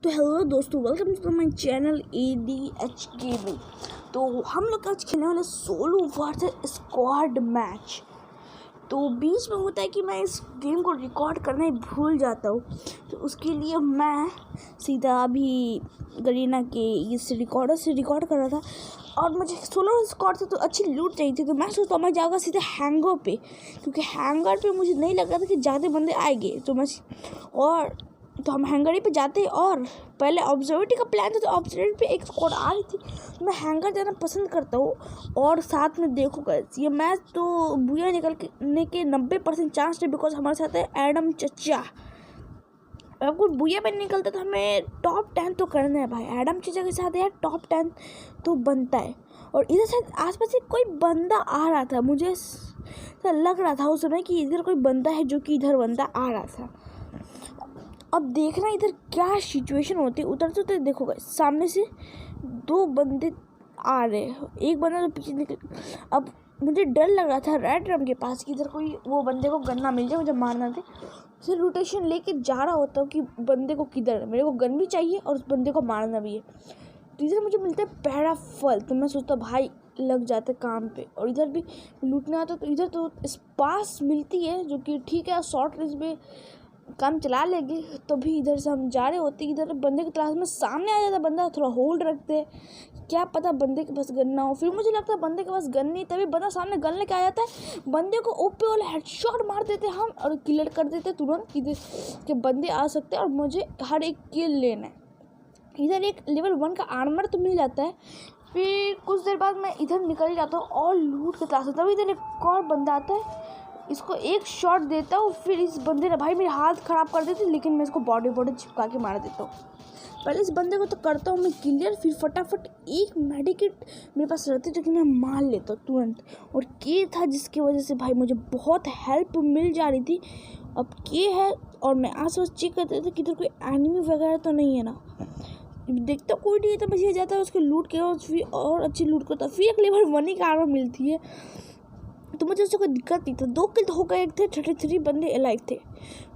तो हेलो दोस्तों, welcome to my channel ADH gaming. तो हम लोग आज खेलने वाले सोलो वर्सेस स्क्वाड मैच। तो बीच में होता है कि मैं इस गेम को रिकॉर्ड करना ही भूल जाता हूँ, तो उसके लिए मैं सीधा अभी गरीना के इस रिकॉर्डर से रिकॉर्ड कर रहा था और मुझे सोलो स्क्वाड से तो अच्छी लूट चाहिए थी। तो मैं सोचता हूँ मैं जाऊँगा सीधे हैंगर पे, क्योंकि हैंगर पे मुझे नहीं लग रहा था कि ज़्यादा बंदे आएंगे। तो हम हैंगर पे जाते और पहले ऑब्जर्वेटरी का प्लान था, तो ऑब्जर्वेटरी पे एक स्क्वाड आ रही थी। मैं हैंगर जाना पसंद करता हूँ और साथ में देखो गाइस, ये मैच तो बुया निकलने के 90% चांस थे, बिकॉज हमारे साथ है एडम चचा। अगर कोई बुया में निकलता तो हमें टॉप 10 तो करना है भाई। एडम चचा के साथ यार टॉप 10 तो बनता है। और इधर से आसपास से कोई बंदा आ रहा था, मुझे लग रहा था उस समय कि इधर कोई बंदा है, जो कि इधर बंदा आ रहा था। अब देखना इधर क्या सिचुएशन होती है। उधर तो देखो सामने से दो बंदे आ रहे हैं, एक बंदा तो पीछे निकल। अब मुझे डर लग रहा था रेड ड्रम के पास कि इधर कोई वो बंदे को गन ना मिल जाए, मुझे मारना थे। फिर रोटेशन लेके जा रहा होता हूँ कि बंदे को किधर, मेरे को गन भी चाहिए और उस बंदे को मारना भी है। तो इधर मुझे मिलता है पहला फल, तो मैं सोचता भाई लग जाते काम पे। और इधर भी लूटना आता तो इधर तो स्पास मिलती है, जो कि ठीक है, शॉर्ट रेंज में काम चला लेंगे। तो भी इधर से हम जा रहे होते, इधर बंदे की तलाश में सामने आ जाता बंदा, थोड़ा होल्ड रखते, क्या पता बंदे के पास गन ना हो। फिर मुझे लगता है बंदे के पास गन नहीं, तभी बंदा सामने गन लेके आ जाता है, बंदे को ओपी वाला हेडशॉट मार देते हम और क्लियर कर देते तुरंत इधर के बंदे आ सकते हैं। और मुझे हर एक किल लेना है। इधर एक लेवल 1 का आर्मर तो मिल जाता है। फिर कुछ देर बाद मैं इधर निकल जाता हूँ और लूट के तलाश, तभी इधर एक और बंदा आता है, इसको एक शॉट देता हूँ। फिर इस बंदे ने भाई मेरे हाथ ख़राब कर देते, लेकिन मैं इसको बॉडी चिपका के मार देता हूँ। पहले इस बंदे को तो करता हूँ मैं क्लियर, फिर फटाफट एक मेडिकेट मेरे पास रहती, जो कि मैं मार लेता हूँ तुरंत। और के था जिसकी वजह से भाई मुझे बहुत हेल्प मिल जा रही थी। अब के है और मैं आस पास चेक करते थे कि इधर कोई एनिमी वगैरह तो नहीं है ना। देखता कोई नहीं है तो मैं जाता है उसके लूट के, और अच्छी लूट करता। फिर एक लेवल 1 की आर्मर मिलती है, तो मुझे उससे कोई दिक्कत नहीं था। 2 किल तो हो गए थे, 33 बंदे अलाइव थे।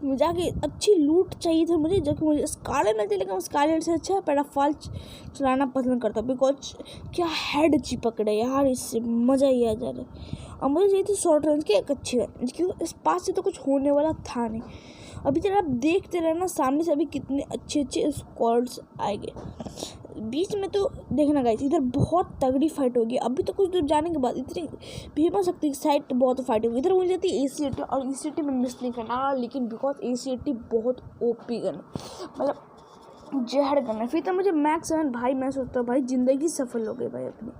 मुझे आगे अच्छी लूट चाहिए था मुझे, जो कि मुझे स्कारलेट मिलती, लेकिन स्कारलेट से अच्छा पैराफॉल चलाना पसंद करता, बिकॉज क्या हेड चिपक रहे यार, इससे मज़ा ही आ जा रहा है। और मुझे चाहिए थी शॉर्ट रेंज के एक अच्छे, क्योंकि इस पास से तो कुछ होने वाला था नहीं। अभी तक आप देखते रहना सामने से अभी कितने अच्छे अच्छे स्क्वाड्स आएंगे। बीच में तो देखना गाइस, इधर बहुत तगड़ी फाइट होगी। अभी तो कुछ दूर जाने के बाद इतनी भीमा शक्ति साइड बहुत फाइट होगी। इधर मिल जाती है AC-80, और AC-80 में मिस नहीं करना, लेकिन बिकॉज AC-80 बहुत OP गन, मतलब जहर गन है। फिर तो मुझे मैक्स 7 भाई, मैं सोचता हूँ भाई ज़िंदगी सफल हो गई भाई अपनी,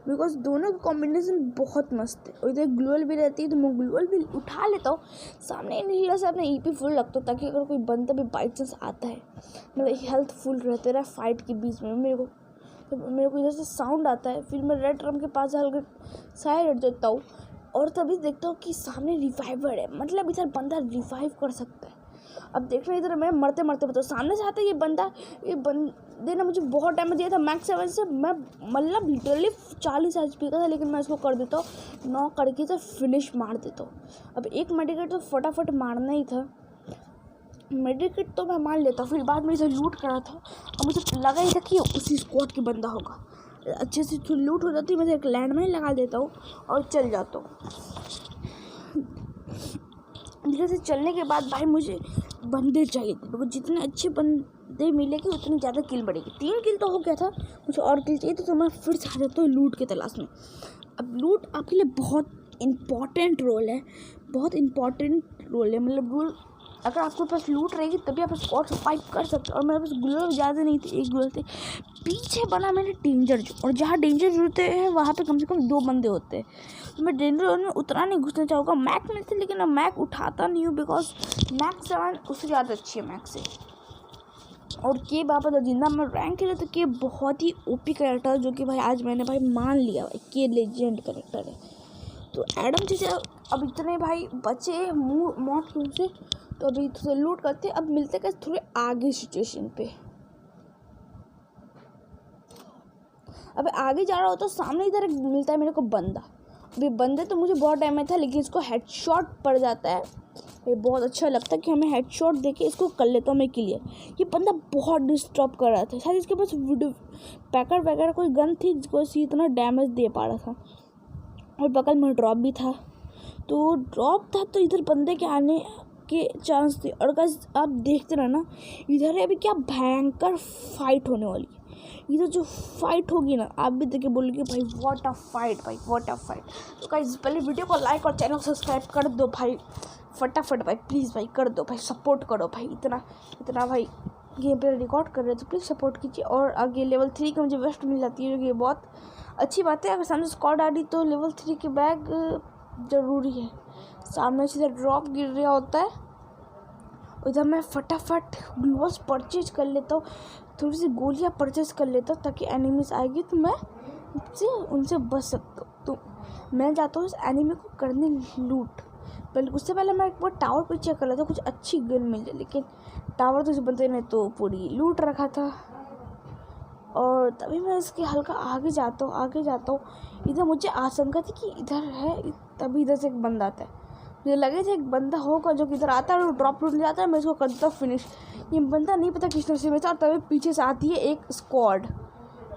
बिकॉज दोनों का कॉम्बिनेशन बहुत मस्त है। और इधर ग्लूअल भी रहती है, तो मैं ग्लूअल भी उठा लेता हूँ। सामने नीला से अपने EP फुल रखता हूँ, ताकि अगर कोई बंदा भी बाई चांस आता है, मेरा हेल्थ फुल रहते रहा फाइट के बीच में। मेरे को इधर से साउंड आता है, फिर मैं रेड ड्रम के पास हल्का साइड हट जाता हूँ, और तभी देखता हूँ कि सामने रिवाइवर है, मतलब इधर बंदा रिवाइव कर सकता है। अब देखना इधर मैं मरते बताओ, सामने से आता है ये बंदे ने मुझे बहुत डैमेज दिया था। मैक्स 7 से मैं मतलब लिटरली 40 HP का था, लेकिन मैं इसको कर देता हूँ 9 करके, तो फिनिश मार देता हूँ। अब एक मेडिकेट तो फटाफट मारना ही था, मेडिकेट तो मैं मार लेता हूँ। फिर बाद में इसे लूट करा था, और मुझे लगा ही था कि उसी स्क्वाड के बंदा होगा। अच्छे से लूट हो जाती है, मैं एक लैंडमाइन लगा देता हूँ और चल जाता हूँ। धीरे से चलने के बाद भाई मुझे बंदे चाहिए थे, क्योंकि जितने अच्छे बंदे मिलेंगे उतनी ज़्यादा किल बढ़ेगी। 3 किल तो हो गया था, मुझे और किल चाहिए तो मैं फिर से आ जाता हूँ लूट के तलाश में। अब लूट आपके लिए बहुत इम्पॉर्टेंट रोल है, मतलब रूल, अगर आपके पास लूट रहेगी तभी आप स्क्वाड सर्वाइव कर सकते हो। और मेरे पास ग्लूअल ज़्यादा नहीं थे, एक ग्लूअल थे। पीछे बना मैंने डेंजर जोन, और जहाँ डेंजर जोन होते हैं वहाँ पे कम से कम 2 बंदे होते हैं। तो मैं डेंजर जोन में उतना नहीं घुसना चाहूँगा। मैक मिलती, लेकिन मैं मैक उठाता नहीं हूँ, बिकॉज मैक्स 7 उससे ज़्यादा अच्छी है मैक से। और के बाबा तो जिंदा मैं रैंक खेला, तो के बहुत ही OP कैरेक्टर, जो कि भाई आज मैंने भाई मान लिया भाई के लेजेंड कैरेक्टर है। तो एडम चचा अब इतने भाई बचे मौत से, तो अभी तो लूट करते। अब मिलते कैसे थोड़े आगे सिचुएशन पे, अब आगे जा रहा हो तो सामने इधर मिलता है मेरे को बंदा, भी बंदे तो मुझे बहुत डैमेज था, लेकिन इसको हेडशॉट पड़ जाता है। ये बहुत अच्छा लगता है कि हमें हेडशॉट देके इसको कर लेता हूँ मैं क्लियर। ये बंदा बहुत डिस्टर्ब कर रहा था, शायद इसके पास वीडियो पैकर वगैरह कोई गन थी जिसको इसी इतना डैमेज दे पा रहा था। और बगल में ड्रॉप भी था, तो ड्रॉप था तो इधर बंदे के आने के चांस थे। और गाइस आप देखते रहना, इधर अभी क्या भयंकर फाइट होने वाली है। इधर जो फाइट होगी ना, आप भी देख के बोलोगे भाई व्हाट अ फाइट, भाई व्हाट अ फाइट। तो गाइस पहले वीडियो को लाइक और चैनल को सब्सक्राइब कर दो भाई, फटाफट भाई, प्लीज़ भाई कर दो भाई, सपोर्ट करो भाई। इतना भाई गेम पे रिकॉर्ड कर रहे हो तो प्लीज़ सपोर्ट कीजिए। और आगे लेवल 3 की मुझे वेस्ट मिल जाती है, जो कि बहुत अच्छी बात है। अगर सामने स्क्वाड आ रही तो लेवल 3 के बैग ज़रूरी है। सामने सीधा ड्रॉप गिर रहा होता है, उधर मैं फटाफट ग्लूवल्स परचेज कर लेता हूँ, थोड़ी सी गोलियाँ परचेज कर लेता हूँ ताकि एनिमीज आएगी तो मैं उनसे बच सकता हूँ। तो मैं जाता हूँ इस एनिमी को करने लूट। पहले उससे पहले मैं एक बार टावर पर चेक कर लेता हूँ, कुछ अच्छी गन मिल जाए। लेकिन टावर तो इस बंदे ने तो पूरी लूट रखा था। और तभी मैं इसके हल्का आगे जाता हूँ। इधर मुझे आशंका थी कि इधर है, तभी इधर से एक बंदा आता है। मुझे लगे थे एक बंदा होगा जो कि इधर आता है और ड्रॉप लूट जाता है, मैं इसको कर देता हूँ फिनिश। ये बंदा नहीं पता किस नसीब में था। और तभी पीछे से आती है एक स्क्वाड।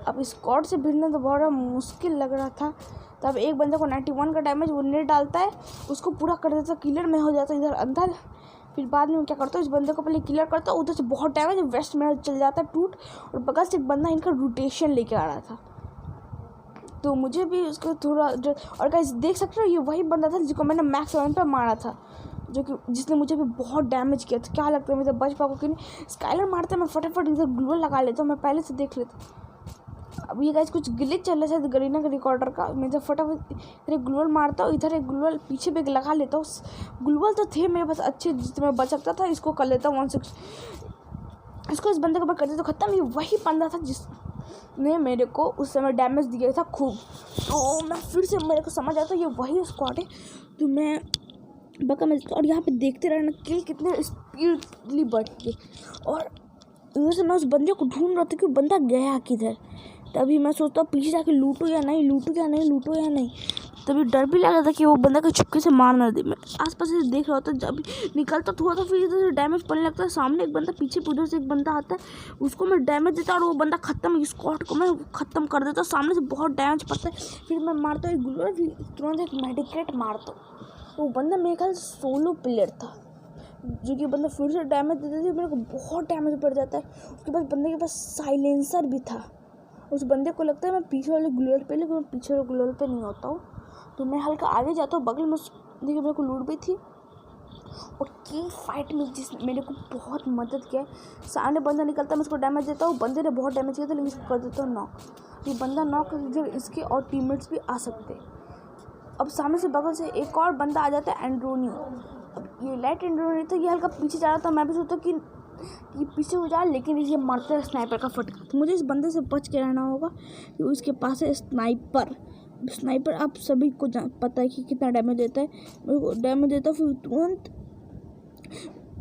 अब स्क्वाड से भिड़ना तो बड़ा मुश्किल लग रहा था। तब एक बंदे को 91 का डैमेज वो नेट डालता है, उसको पूरा कर देता, क्लियर में हो जाता इधर अंदर। फिर बाद में क्या करता हूँ, इस बंदे को पहले क्लियर करता हूँ, उधर से बहुत डैमेज वेस्ट में चल जाता है टूट। और बगल से एक बंदा इनका रोटेशन लेके आ रहा था, तो मुझे भी उसको थोड़ा और गाइस देख सकते हो ये वही बंदा था जिसको मैंने मैक्स 7 पे मारा था, जो कि जिसने मुझे भी बहुत डैमेज किया था। क्या लगता है मुझे बच पाऊंगा कि नहीं। स्काइलर मारता है, मैं फटाफट इधर ग्लूवल लगा लेता हूँ, मैं पहले से देख लेता हूँ। अब ये गाइस कुछ ग्लिच चल रहा है गरीना का रिकॉर्डर का। मैं जब फटाफट इधर एक ग्लूवल मारता हूँ, इधर एक ग्लूवल पीछे पे लगा लेता हूँ। ग्लूवल तो थे मेरे पास अच्छे जिससे मैं बच सकता था। इसको कर लेता हूँ 160, इसको इस बंदे को मैं कर देता हूँ खत्म। ये वही बंदा था जिसने मेरे को उस समय डैमेज दिया था खूब। तो मैं फिर से मेरे को समझ आता ये वही स्क्वाड है। तो मैं बका मैं और यहाँ पे देखते रहना किल कितने स्पीडली बढ़ गए। और इधर से मैं उस बंदे को ढूंढ रहा था कि बंदा गया किधर। तभी मैं सोचता हूँ पीछे जाके लूटूँ या नहीं। तभी डर भी लग रहा था कि वो बंदा को चुपके से मार ना दे। मैं आसपास से देख रहा होता, जब निकलता हुआ तो फिर इधर से डैमेज पड़ने लगता है। सामने एक बंदा, पीछे उधर से एक बंदा आता है, उसको मैं डैमेज देता और वो बंदा खत्म, स्क्वाड को मैं ख़त्म कर देता। सामने से बहुत डैमेज पड़ता है, फिर मैं मारता हूँ एक ग्लूवल, फिर तुरंत एक मेडिकेट मारता हूँ। वो बंदा मेरे ख्याल सोलो प्लेयर था, जो कि बंदा फिर से डैमेज देते थे, मेरे को बहुत डैमेज पड़ जाता है। उसके बाद बंदे के पास साइलेंसर भी था। उस बंदे को लगता है मैं पीछे वाले ग्लूवल पे, लेकिन मैं पीछे वाले ग्लूवल पे नहीं होता हूँ। तो मैं हल्का आगे जाता हूँ, बगल में देखिए मेरे को लूट भी थी। और की फाइट में जिसने मेरे को बहुत मदद किया, सामने बंदा निकलता है, मैं उसको डैमेज देता हूँ। बंदे ने बहुत डैमेज किया था, लेकिन इसको कर देता हूँ नॉक। ये बंदा नॉक, इधर इसके और टीममेट्स भी आ सकते। अब सामने से बगल से एक और बंदा आ जाता है, एंड्रोनियो। अब ये लाइट एंड्रोनियो था, ये हल्का पीछे जा रहा था। मैं भी सोचता कि ये पीछे हो जाए, लेकिन ये मारता है स्नाइपर का फटका। तो मुझे इस बंदे से बच के रहना होगा कि उसके पास है स्नाइपर। आप सभी को पता है कि कितना डैमेज देता है। मेरे को डैमेज देता है, फिर तुरंत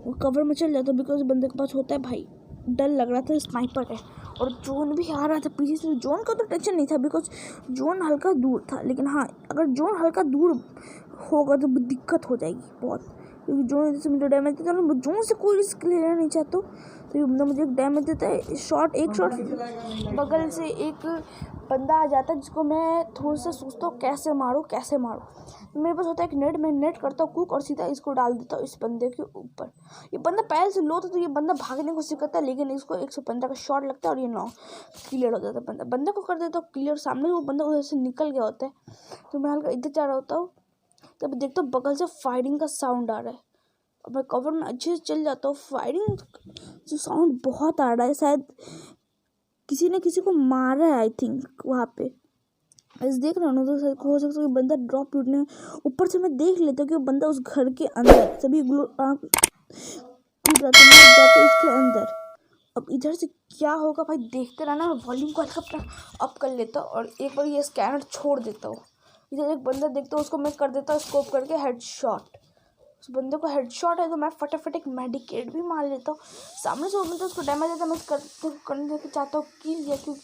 वो कवर में चल जाता, बिकॉज बंदे के पास होता है। भाई डर लग रहा था, स्नाइपर है और जोन भी आ रहा था पीछे से। जोन का तो टेंशन नहीं था, बिकॉज जोन हल्का दूर था। लेकिन हाँ, अगर जोन हल्का दूर होगा तो दिक्कत हो जाएगी बहुत, क्योंकि जोन से मुझे डैमेज देता है। जोन से कोई रिस्क लेना नहीं चाहता, तो ये बंदा मुझे डैमेज देता है। एक शॉट बगल से एक बंदा आ जाता है, जिसको मैं थोड़ा सा सोचता हूँ कैसे मारूँ। तो मेरे पास होता है एक नेट, मैं नेट करता हूँ कुक और सीधा इसको डाल देता हूँ इस बंदे के ऊपर। ये बंदा पहले से लो था, तो ये बंदा भागने की कोशिश करता है, लेकिन इसको 115 का शॉट लगता है और ये क्लियर हो जाता है। बंदे को कर देता हूँ क्लियर। सामने वो बंदा उधर से निकल गया होता है, तो मैं हल्का इधर जा रहा होता हूँ, तब देखता हूँ बगल से फायरिंग का साउंड आ रहा है। और मैं कवर में अच्छे से चल जाता हूँ। फायरिंग जो साउंड बहुत आ रहा है, शायद किसी ने किसी को मारा है, आई थिंक वहाँ पे। ऐसे देख रहा हूँ ना, तो हो सकता है बंदा ड्रॉप टूटने। ऊपर से मैं देख लेता हूँ कि वो बंदा उस घर के अंदर, सभी जाते इसके अंदर। अब इधर से क्या होगा भाई, देखते रहना। मैं वॉल्यूम को हल्का अप कर लेता हूँ और एक बार ये स्कैनर छोड़ देता हूँ। इधर एक बंदा देखता हूँ, उसको मैं कर देता हूँ स्कोप करके हेडशॉट। उस बंदे को हेडशॉट है, तो मैं फटाफट एक मेडिकेट भी मार लेता हूँ। सामने से वो बंदा उसको डैमेज देता है, मैं करने चाहता हूँ किल, या क्यों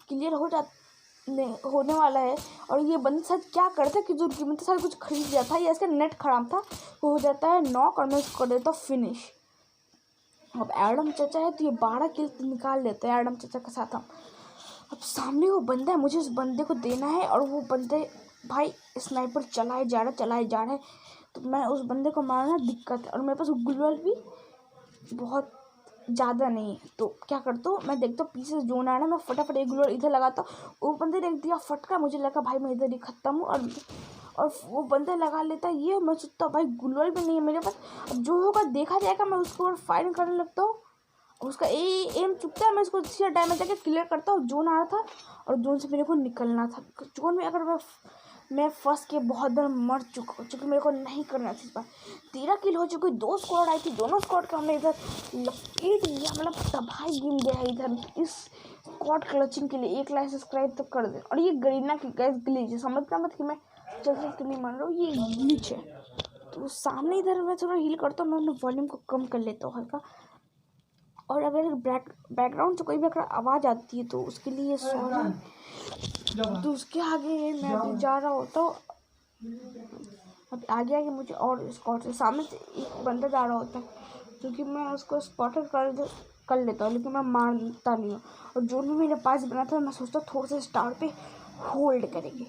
क्लियर हो जाता होने वाला है। और ये बंदा शायद क्या करता है कि जो कीमत सारा कुछ खरीद लिया था, या इसका नेट खराब था, वो हो जाता है नॉक और मैं उसको कर देता हूँ फिनिश। अब एडम चचा है तो ये 12 किल निकाल लेते हैं एडम चचा के साथ हम। अब सामने वो बंदा है, मुझे उस बंदे को देना है, और वो बंदे भाई स्नाइपर चलाए जा रहे हैं, तो मैं उस बंदे को मारना दिक्कत है। और मेरे पास ग्लूवल भी बहुत ज़्यादा नहीं है, तो क्या करता हूँ मैं, देखता हूँ पीछे जोन आ रहा है, मैं फटाफट एक ग्लूवल इधर लगाता हूँ। वो बंदे ने दिया फटका, मुझे लगा भाई मैं इधर ही खत्म हूँ, और वो बंदे लगा लेता है ये। मैं सोचता हूँ भाई ग्लूवल भी नहीं है मेरे पास, अब जो होगा देखा जाएगा। मैं उसको फायर करने लगता हूँ, उसका एम चुकता है, मैं इसको सीधा डैमेज देके क्लियर करता हूँ। जोन आ रहा था और जोन से मेरे को निकलना था। जोन में अगर मैं फंस के बहुत बार मर चुका हूँ, क्योंकि मेरे को नहीं करना था इस बार। 13 किल हो चुकी, 2 स्क्वाड आई थी, दोनों स्क्वाड का हमने इधर लपेट दिया, मतलब तबाही गिन गया है इधर। इस स्क्वाड क्लचिंग के लिए 1 लाख सब्सक्राइब तो कर दे। और ये गरीना की गैस ग्लिच है, समझना मत कि मैं जल्दी के नहीं मान रहा हूँ, ये ग्लिच है। तो सामने इधर मैं थोड़ा हील करता हूँ, मैं अपने वॉल्यूम को कम कर लेता हूँ हल्का। और अगर बैकग्राउंड से कोई भी अगर आवाज़ आती है तो उसके लिए सॉरी। तो उसके आगे मैं अभी जा रहा होता हूँ, अब आगे मुझे और स्पॉट से सामने से एक बंदा जा रहा होता है, क्योंकि मैं उसको स्पॉटेड कर लेता हूँ, लेकिन मैं मारता नहीं हूँ। और जो भी मेरे पास बना था, मैं सोचता हूँ थोड़ा सा स्टार पे होल्ड करेंगे,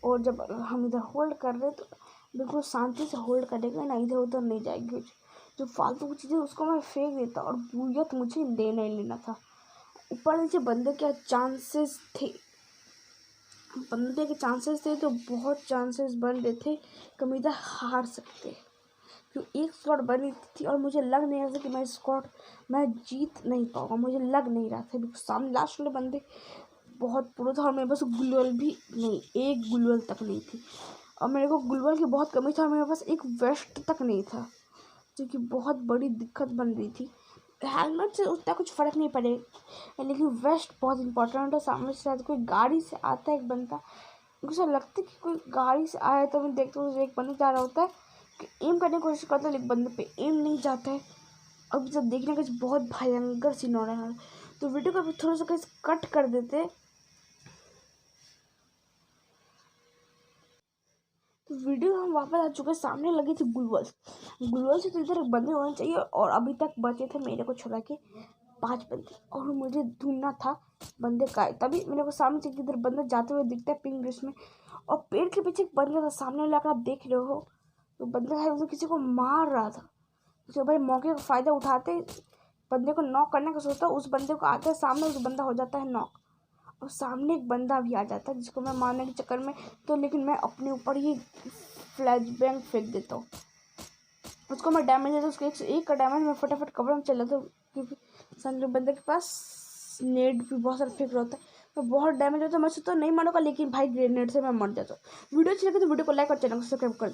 और जब हम इधर होल्ड कर रहे तो बिल्कुल शांति से होल्ड करेंगे ना, इधर उधर नहीं जाएंगे। जो फालतू की चीज़ें उसको मैं फेंक देता, और बुयत मुझे लेना ही लेना था। ऊपर नीचे बंदे के चांसेस थे, तो बहुत चांसेस बन रहे थे कि हम इधर हार सकते, क्योंकि एक स्क्वाड बनी थी और मुझे लग नहीं रहा था कि मैं जीत नहीं पाऊंगा, मुझे लग नहीं रहा था। बिल्कुल सामने लास्ट वाले बंदे बहुत बुरा था, और मेरे पास ग्लूवल भी नहीं, एक ग्लूवल तक नहीं थी, और मेरे को ग्लूवल की बहुत कमी था। मेरे पास एक वेस्ट तक नहीं था, क्योंकि बहुत बड़ी दिक्कत बन रही थी। हेलमेट से उतना कुछ फ़र्क नहीं पड़ेगा, लेकिन वेस्ट बहुत इंपॉर्टेंट है। सामने से शायद कोई गाड़ी से आता है एक बंदा, मुझे लगता है कि कोई गाड़ी से आया, तो मैं देखता हूँ एक बंदा जा रहा होता है कि एम करने की कोशिश करता है, लेकिन बंदे पे एम नहीं जाता है। अब जब देखने का बहुत भयंकर सीन हो रहा है, तो वीडियो को थोड़ा सा कैसे कट कर देते, तो वीडियो हम वापस आ चुके हैं। सामने लगी थी ग्लूवल से, तो इधर बंदे होने चाहिए, और अभी तक बचे थे मेरे को छोड़ा के 5 बंदे, और मुझे ढूंढना था बंदे का। तभी मेरे को सामने से इधर बंदा जाते हुए दिखता है पिंक ड्रेस में, और पेड़ के पीछे एक बंदा था सामने वाला, आप देख रहे हो। तो बंदा है वो किसी को मार रहा था, तो भाई मौके का फ़ायदा उठाते बंदे को नॉक करने का सोचता, उस बंदे को आता है सामने, उस बंदा हो जाता है नॉक, और सामने एक बंदा भी आ जाता है जिसको मैं मारने के चक्कर में, तो लेकिन मैं अपने ऊपर ही फ्लैश बैंग फेंक देता हूँ, उसको मैं डैमेज देता हूँ। उसको 101 का डैमेज, मैं फटाफट कवर में चल जाता हूँ, क्योंकि सामने बंदे के पास नेट भी बहुत सारा फेंक रहा होता है, तो बहुत डैमेज होता है। मैं सोचता नहीं मारूंगा, लेकिन भाई ग्रेनेड से मैं मर जाता हूँ। वीडियो अच्छी लगे तो वीडियो को लाइक और चैनल को सब्सक्राइब कर देना।